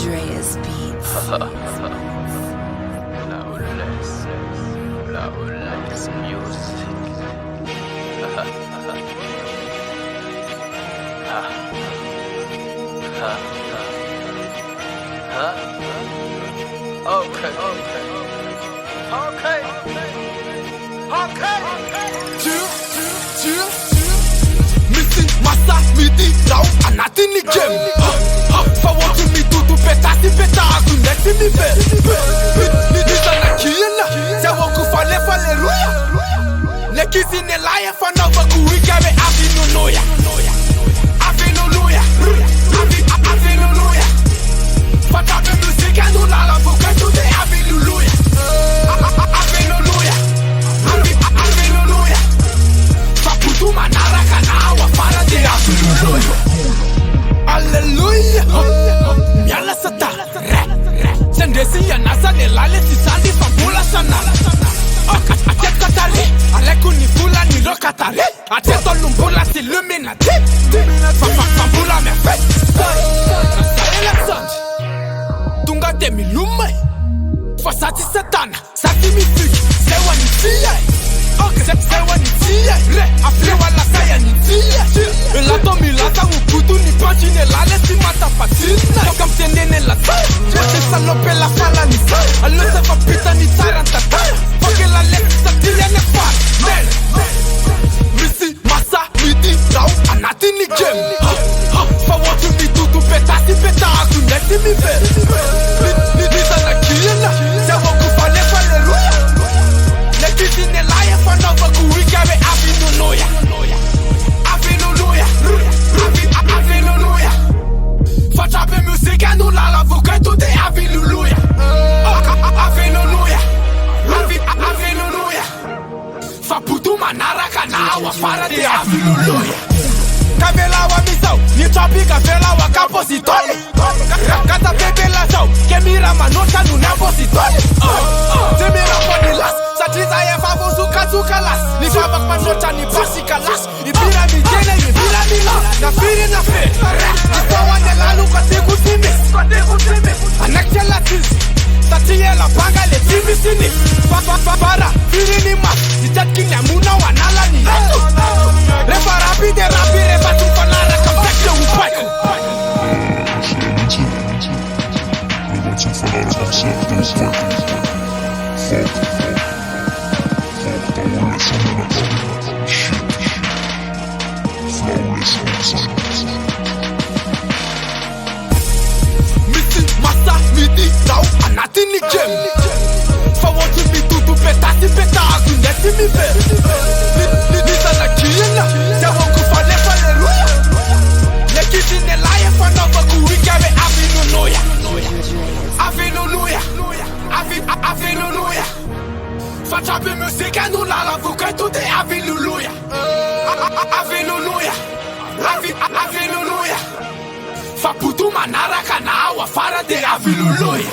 Dre's beats. Flawless music. Missy, massa, midi, now, anatini game. Forward to me, to petati, peta, aguneti mi be. Nisa na kiyena, se woku fale, Lekisi ne laye, fana waku wikabe, avinu noya. Avinu Fatabe music and no lala vocal today, hallelujah. Hallelujah. Faputu manara kana wa fara de hallelujah. Hallelujah. Miala sata. Sendesi ya nasa ne lale sisandi fambula sana. Atet katale, alekuni fula ni rokatale. Ateto lumbula s'illuminati. Fambula me fe. Tunga demi lumai Fasati satana Sati mifiki Sewa ni tia Sewa ni tia Re afle wala saya ni tia Elato milata ukutu ni panchi ne lale si mata patina Yoka mtende ne la saya Wate salope la fala ni saya Alo se va pita ni taranta taya Foke la lesi satilia ne fara Men Missy, massa, midi, now, anati ni game Forward to me to peta si peta akuneti mi be Nisa na kiyena Se woku fale ruya Lekisi ne laye fana waku wikabe avinu noya Avinu Fatabe music and no lala vocal today hallelujah Hallelujah Faputu manara kana wa fara de hallelujah Kavela wa misao, ni topic kavela wa compositeur. Kata pepe la sao, Kemyrah manota nuna compositeur. Temera for the last, satiza ya favo suka las. Ni fabak manota ni basika las. Ibira mi jene, ibira mi la. Na firi na fe. Nisawa ne lalu kwa tiku simis. Anekte la tizi. Tatiye la banga le tivi sini. Para, firi ni mas. Sitat kinya muna wanala ni leto. Repa rapide, repa tu fanara Connecte ou pas. Missy, massa, midi, now, anatini game. Forward to me to peta, si peta, aguneti mi be. Nisa na kiyena, se woku fale ruya. Lekisi ne laye fana waku wikabe avinu noya. Hallelujah. Fatabe music and no lala vocal today hallelujah. Hallelujah. Faputu manara kana wa fara de hallelujah.